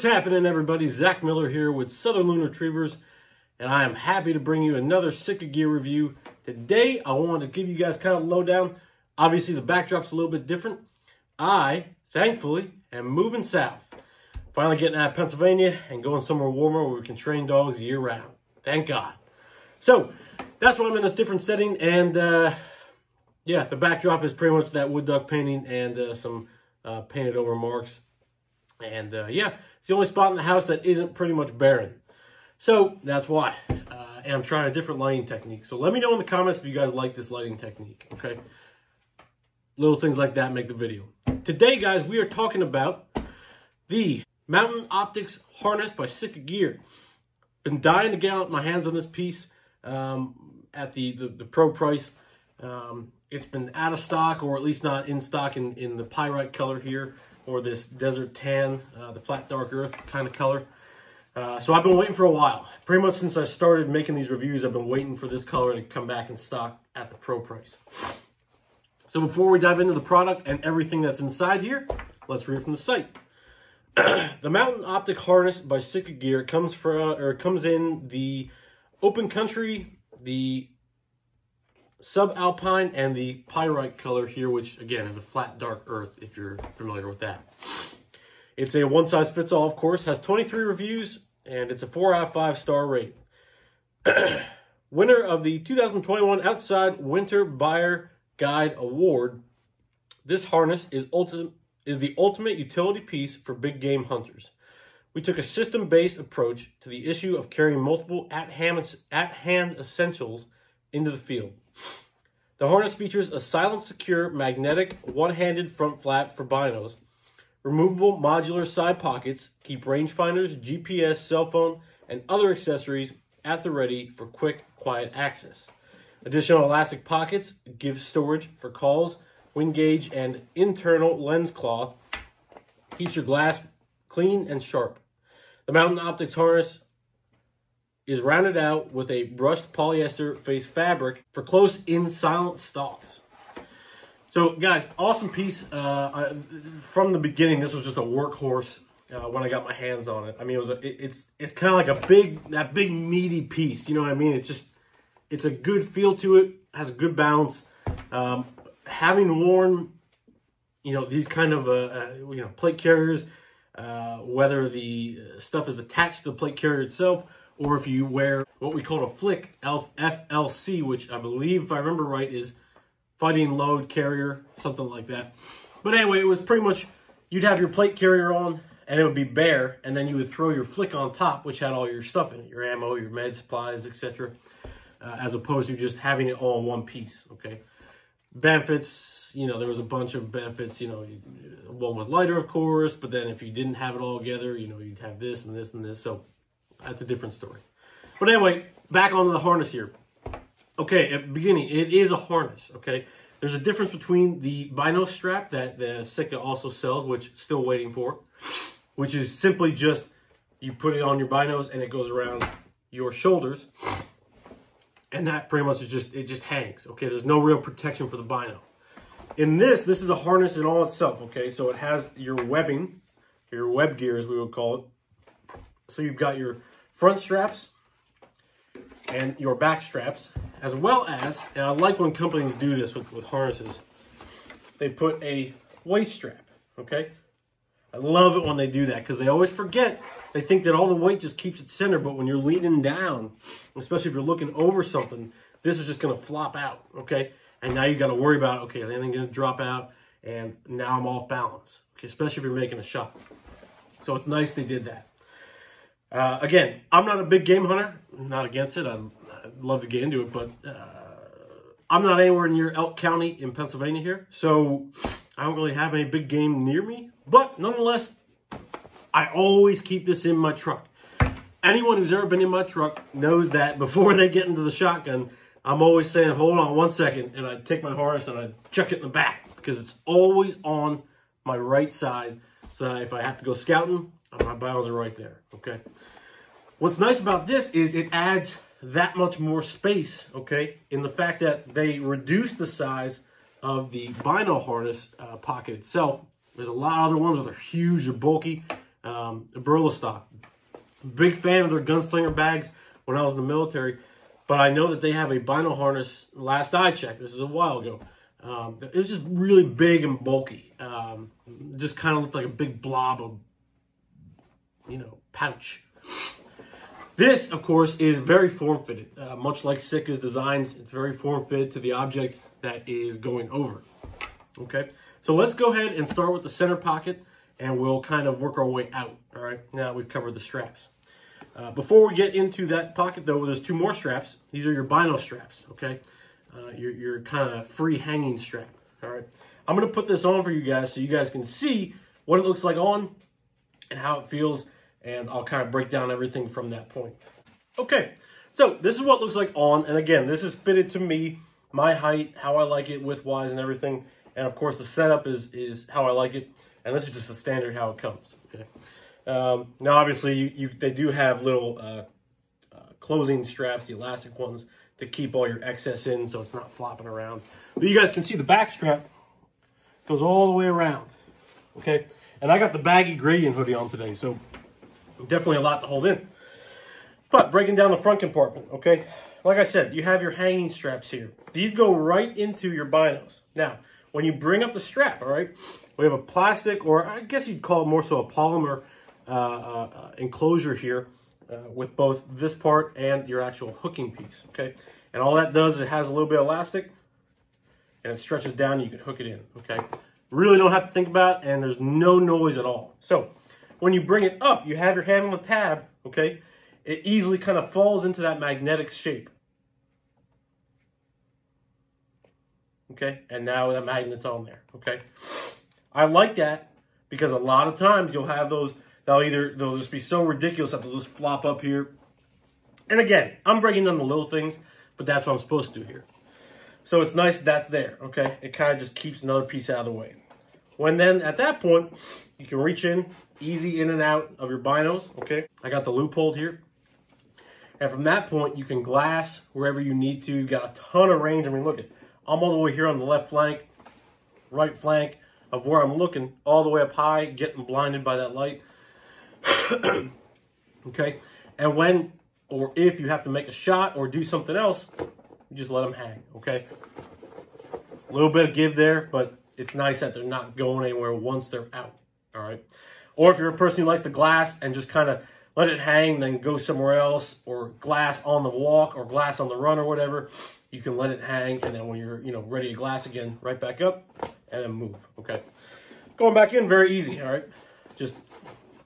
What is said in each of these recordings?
What's happening, everybody? Zach Miller here with Southern Loon Retrievers, and I am happy to bring you another SITKA gear review. Today, I wanted to give you guys kind of a lowdown. Obviously, the backdrop's a little bit different. I, thankfully, am moving south. Finally getting out of Pennsylvania and going somewhere warmer where we can train dogs year-round. Thank God. So, that's why I'm in this different setting, and yeah, the backdrop is pretty much that wood duck painting and some painted over marks. And yeah, it's the only spot in the house that isn't pretty much barren. So that's why. And I'm trying a different lighting technique. So let me know in the comments if you guys like this lighting technique, okay? Little things like that make the video. Today, guys, we are talking about the Mountain Optics harness by SITKA Gear. Been dying to get my hands on this piece at the pro price. It's been out of stock, or at least not in stock in the pyrite color here, or this desert tan, the flat dark earth kind of color. So I've been waiting for a while. Pretty much since I started making these reviews, I've been waiting for this color to come back in stock at the pro price. So before we dive into the product and everything that's inside here, let's read from the site. The Mountain Optic harness by SITKA Gear comes in the open country, the subalpine, and the pyrite color here, which again is a flat dark earth if you're familiar with that. It's a one-size-fits-all, of course, has 23 reviews, and it's a 4 out of 5 star rate. Winner of the 2021 Outside Winter Buyer Guide Award, this harness is the ultimate utility piece for big game hunters. We took a system-based approach to the issue of carrying multiple at-hand essentials into the field. The harness features a silent, secure, magnetic, one-handed front flap for binos, removable modular side pockets, keep rangefinders, GPS, cell phone, and other accessories at the ready for quick, quiet access. Additional elastic pockets give storage for calls, wind gauge, and internal lens cloth. Keeps your glass clean and sharp. The Mountain Optics harness is rounded out with a brushed polyester face fabric for close-in silent stalks. So, guys, awesome piece. From the beginning, this was just a workhorse when I got my hands on it. I mean, it's kind of like that big meaty piece. You know what I mean? It's a good feel to it. Has a good balance. Having worn, these kind of plate carriers, whether the stuff is attached to the plate carrier itself, or if you wear what we call a flick, FLC, which I believe, if I remember right, is fighting load carrier, something like that. But anyway, it was pretty much, you'd have your plate carrier on, and it would be bare, and then you would throw your flick on top, which had all your stuff in it, your ammo, your med supplies, etc., as opposed to just having it all in one piece, okay? Benefits, there was a bunch of benefits, one was lighter, of course, but then if you didn't have it all together, you'd have this and this and this, so that's a different story. But anyway, back onto the harness here. Okay, at the beginning, it is a harness, okay? There's a difference between the binos strap that the SITKA also sells, which still waiting for, which is simply just, you put it on your binos and it goes around your shoulders. And that pretty much is it just hangs, okay? There's no real protection for the bino. In this is a harness in all itself, okay? So it has your webbing, your web gear as we would call it. So you've got your front straps and your back straps, as well as, and I like when companies do this with harnesses, they put a waist strap, okay? I love it when they do that because they always forget. They think that all the weight just keeps it centered, but when you're leaning down, especially if you're looking over something, this is just going to flop out, okay? And now you got to worry about, okay, is anything going to drop out? And now I'm off balance, okay? Especially if you're making a shot. So it's nice they did that. Again, I'm not a big game hunter. I'm not against it. I'd love to get into it, but I'm not anywhere near Elk County in Pennsylvania here, so I don't really have any big game near me. But nonetheless, I always keep this in my truck. Anyone who's ever been in my truck knows that before they get into the shotgun, I'm always saying, hold on one second, and I take my harness and I chuck it in the back because it's always on my right side, so that if I have to go scouting, my binos are right there, okay? What's nice about this is it adds that much more space, okay, in the fact that they reduce the size of the bino harness pocket itself. There's a lot of other ones that are huge or bulky. A Barilla stock. Big fan of their gunslinger bags when I was in the military, but I know that they have a bino harness. Last I checked, this is a while ago, it was just really big and bulky. Just kind of looked like a big blob of, you know, pouch. This, of course, is very form-fitted. Much like SITKA's designs, it's very form-fitted to the object that is going over. Okay, so let's go ahead and start with the center pocket, and we'll kind of work our way out, all right, now that we've covered the straps. Before we get into that pocket, though, there's two more straps. These are your bino straps, okay? Your kind of free hanging strap, all right? I'm going to put this on for you guys so you guys can see what it looks like on and how it feels, and I'll kind of break down everything from that point. Okay, so this is what it looks like on, and again, this is fitted to me, my height, how I like it, width-wise and everything, and of course the setup is how I like it, and this is just the standard how it comes, okay? Now, obviously, they do have little closing straps, the elastic ones, to keep all your excess in so it's not flopping around. But you guys can see the back strap goes all the way around, okay? And I got the baggy gradient hoodie on today, so definitely a lot to hold in. But breaking down the front compartment, okay? Like I said, you have your hanging straps here. These go right into your binos. Now, when you bring up the strap, all right, we have a plastic, or I guess you'd call it more so a polymer enclosure here with both this part and your actual hooking piece, okay? And all that does is it has a little bit of elastic and it stretches down and you can hook it in, okay? Really don't have to think about it, and there's no noise at all. So when you bring it up, you have your hand on the tab, okay? It easily kind of falls into that magnetic shape. Okay, and now the magnet's on there, okay? I like that because a lot of times you'll have those, they'll just be so ridiculous that they'll just flop up here. And again, I'm breaking down the little things, but that's what I'm supposed to do here. So it's nice that's there, okay? It kind of just keeps another piece out of the way. When then, at that point, you can reach in, easy in and out of your binos, okay? I got the loophole here. And from that point, you can glass wherever you need to. You've got a ton of range. I mean, look, I'm all the way here on the left flank, right flank of where I'm looking, all the way up high, getting blinded by that light. Okay? And when or if you have to make a shot or do something else, you just let them hang, okay? A little bit of give there, but it's nice that they're not going anywhere once they're out, all right? Or if you're a person who likes to glass and just kind of let it hang, then go somewhere else, or glass on the walk or glass on the run or whatever, you can let it hang, and then when you're, you know, ready to glass again, right back up and then move, okay? Going back in, very easy, all right? Just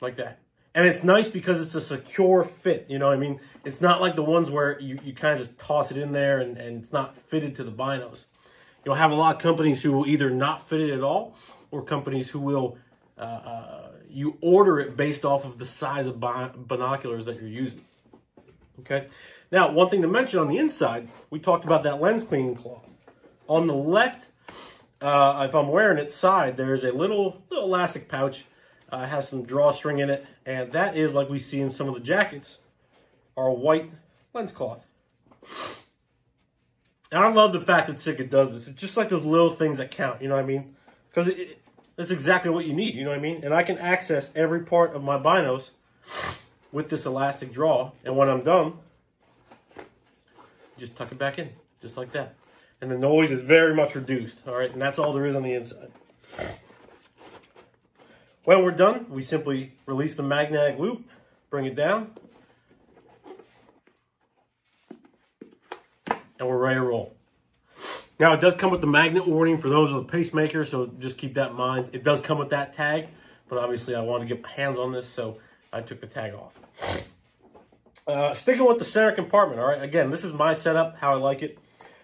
like that. And it's nice because it's a secure fit, you know what I mean? It's not like the ones where you kind of just toss it in there and it's not fitted to the binos. You'll have a lot of companies who will either not fit it at all, or companies who will, you order it based off of the size of binoculars that you're using, okay? Now, one thing to mention on the inside, we talked about that lens cleaning cloth. On the left, if I'm wearing it side, there's a little elastic pouch. It has some drawstring in it, and that is, like we see in some of the jackets, our white lens cloth. And I love the fact that SITKA does this. It's just like those little things that count, you know what I mean? Because that's exactly what you need, you know what I mean? And I can access every part of my binos with this elastic draw, and when I'm done, just tuck it back in, just like that. And the noise is very much reduced, all right? And that's all there is on the inside. When we're done, we simply release the magnetic loop, bring it down, and we're ready to roll. Now, it does come with the magnet warning for those with a pacemaker, so just keep that in mind. It does come with that tag, but obviously I wanted to get my hands on this, so I took the tag off. Sticking with the center compartment, all right? Again, this is my setup, how I like it.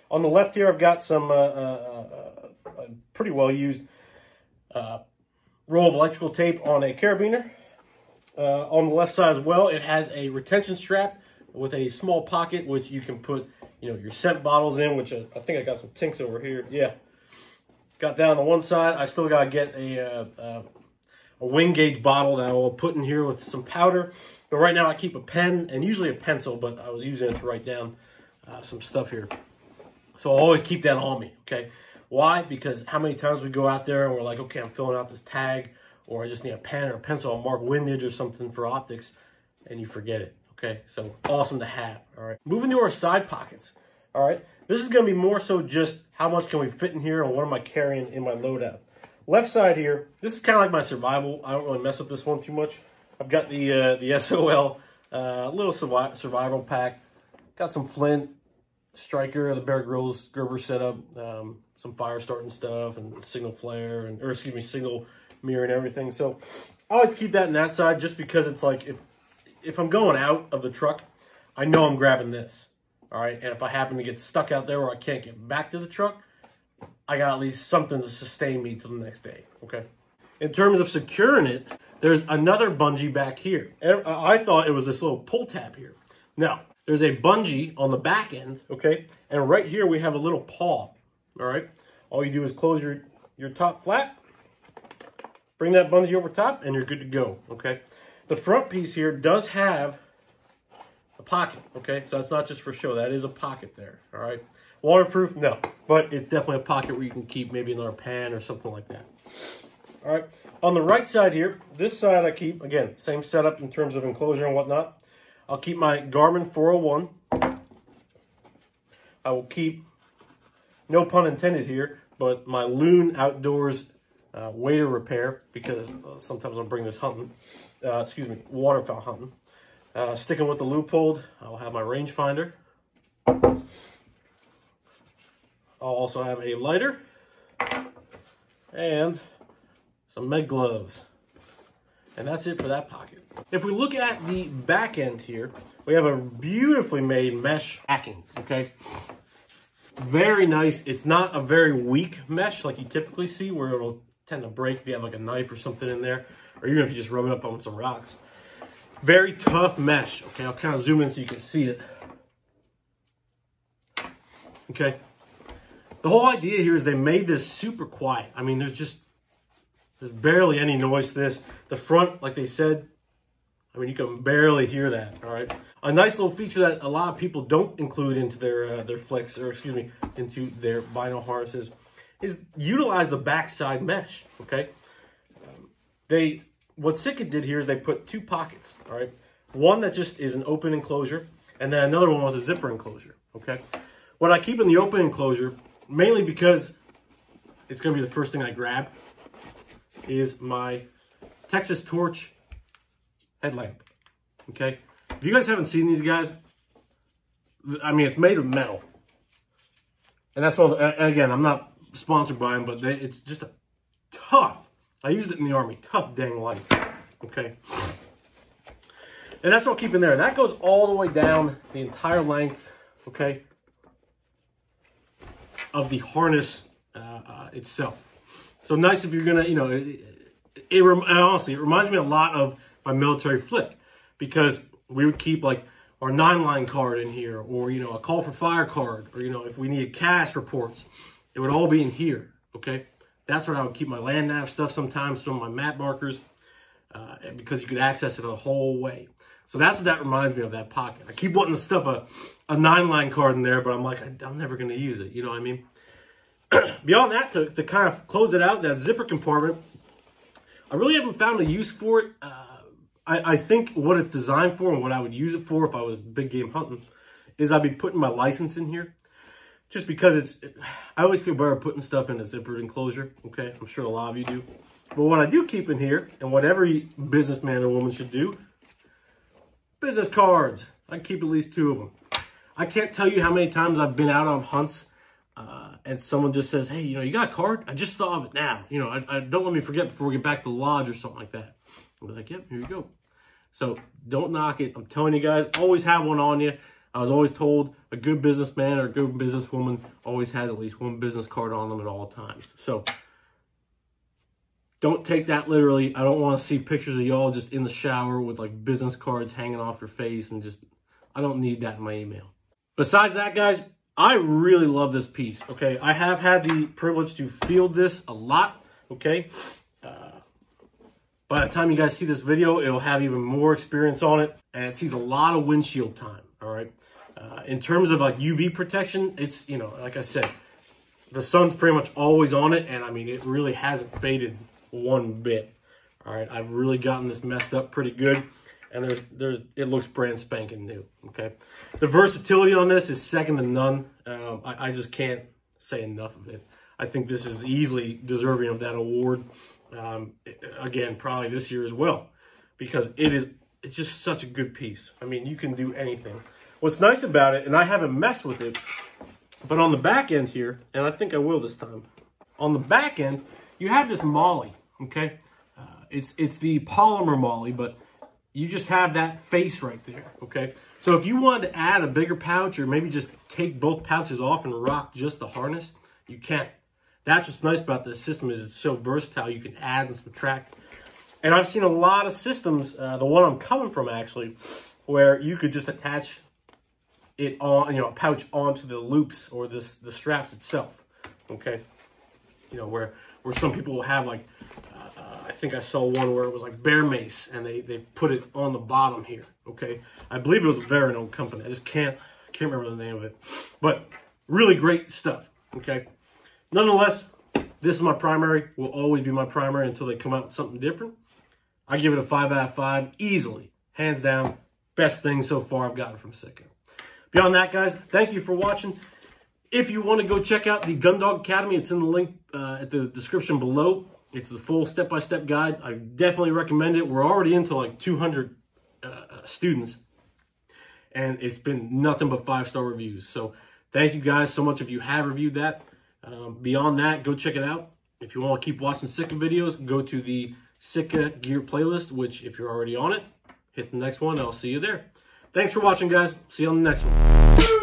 On the left here, I've got some pretty well-used roll of electrical tape on a carabiner. On the left side as well, it has a retention strap with a small pocket, which you can put, you know, your scent bottles in, which I think I got some tinks over here. Yeah. Got that on the one side. I still got to get a wing gauge bottle that I will put in here with some powder. But right now I keep a pen and usually a pencil, but I was using it to write down some stuff here. So I'll always keep that on me, okay? Why? Because how many times we go out there and we're like, okay, I'm filling out this tag, or I just need a pen or a pencil, I'll mark windage or something for optics, and you forget it, okay? So awesome to have, all right? Moving to our side pockets, all right? This is gonna be more so just how much can we fit in here and what am I carrying in my loadout. Left side here, this is kind of like my survival. I don't really mess with this one too much. I've got the SOL little survival pack. Got some flint, striker, the Bear Grylls Gerber setup, some fire starting stuff, and signal flare, and signal mirror and everything. So I like to keep that in that side just because it's like if I'm going out of the truck, I know I'm grabbing this. All right, and if I happen to get stuck out there where I can't get back to the truck, I got at least something to sustain me till the next day, okay? In terms of securing it, there's another bungee back here. I thought it was this little pull tab here. Now, there's a bungee on the back end, okay? And right here, we have a little paw, all right? All you do is close your top flat, bring that bungee over top, and you're good to go, okay? The front piece here does have a pocket, okay? So that's not just for show. That is a pocket there, all right? Waterproof? No, but it's definitely a pocket where you can keep maybe another pen or something like that. All right, on the right side here, this side I keep, again, same setup in terms of enclosure and whatnot. I'll keep my Garmin 401. I will keep, no pun intended here, but my Loon Outdoors wader repair, because sometimes I'll bring this hunting, waterfowl hunting. Sticking with the loophole, I'll have my rangefinder. I'll also have a lighter and some med gloves. And that's it for that pocket. If we look at the back end here, we have a beautifully made mesh backing, okay? Very nice. It's not a very weak mesh like you typically see where it'll tend to break if you have like a knife or something in there, or even if you just rub it up on some rocks. Very tough mesh, okay? I'll kind of zoom in so you can see it. Okay. The whole idea here is they made this super quiet. I mean, there's barely any noise to this. The front, like they said, I mean, you can barely hear that, all right? A nice little feature that a lot of people don't include into their flex, or into their vinyl harnesses is utilize the backside mesh, okay? What SITKA did here is they put two pockets, all right? One that just is an open enclosure, and then another one with a zipper enclosure, okay? What I keep in the open enclosure, mainly because it's going to be the first thing I grab, is my Texas Torch headlamp, okay? If you guys haven't seen these guys, I mean, it's made of metal. And that's all, and again, I'm not sponsored by them, but it's just a tough, I used it in the Army, tough dang light, okay? And that's what I'll keep in there. That goes all the way down the entire length, okay, of the harness itself. So nice if you're gonna, you know, honestly, it reminds me a lot of my military flick, because we would keep like our 9-line card in here, or, you know, a call for fire card, or, you know, if we needed CAS reports, it would all be in here, okay? That's where I would keep my land nav stuff sometimes, some of my map markers, because you could access it the whole way. So that's what that reminds me of, that pocket. I keep wanting to stuff a 9-line card in there, but I'm like, I'm never going to use it. You know what I mean? Beyond that, to kind of close it out, that zipper compartment, I really haven't found a use for it. I think what it's designed for and what I would use it for if I was big game hunting is I'd be putting my license in here. Just because I always feel better putting stuff in a zippered enclosure, okay? I'm sure a lot of you do. But what I do keep in here, and what every businessman or woman should do, business cards. I keep at least 2 of them. I can't tell you how many times I've been out on hunts and someone just says, hey, you know, you got a card? I just thought of it now. You know, I don't let me forget before we get back to the lodge or something like that. I'll be like, yep, here you go. So don't knock it. I'm telling you guys, always have one on you. I was always told a good businessman or a good businesswoman always has at least one business card on them at all times. So don't take that literally. I don't want to see pictures of y'all just in the shower with like business cards hanging off your face, and just, I don't need that in my email. Besides that, guys, I really love this piece, okay? I have had the privilege to field this a lot, okay? By the time you guys see this video, it'll have even more experience on it, and it sees a lot of windshield time, all right? In terms of like UV protection, it's, you know, like I said, the sun's pretty much always on it, and I mean, it really hasn't faded one bit, All right, I've really gotten this messed up pretty good, and it looks brand spanking new. Okay, the versatility on this is second to none. I just can't say enough of it. I think this is easily deserving of that award. Again, probably this year as well, because it's just such a good piece. I mean, you can do anything. What's nice about it, and I haven't messed with it, but on the back end here, and I think I will this time, on the back end, you have this molly, okay? It's the polymer molly, but you just have that face right there, okay? So if you wanted to add a bigger pouch or maybe just take both pouches off and rock just the harness, you can. That's what's nice about this system is it's so versatile. You can add and subtract. And I've seen a lot of systems, the one I'm coming from actually, where you could just attach it on, a pouch onto the loops or the straps itself, okay? Where some people will have like, I think I saw one where it was like bear mace and they put it on the bottom here, okay? I believe it was a very owned company. I just can't remember the name of it. But really great stuff, okay? Nonetheless, this is my primary, will always be my primary until they come out with something different. I give it a 5 out of 5, easily, hands down, best thing so far I've gotten from SITKA. Beyond that, guys, thank you for watching. If you want to go check out the Gundog Academy, it's in the link at the description below. It's the full step-by-step guide. I definitely recommend it. We're already into like 200 students, and it's been nothing but 5-star reviews. So thank you guys so much if you have reviewed that. Beyond that, go check it out. If you want to keep watching SITKA videos, go to the SITKA gear playlist, which if you're already on it, hit the next one. I'll see you there. Thanks for watching, guys. See you on the next one.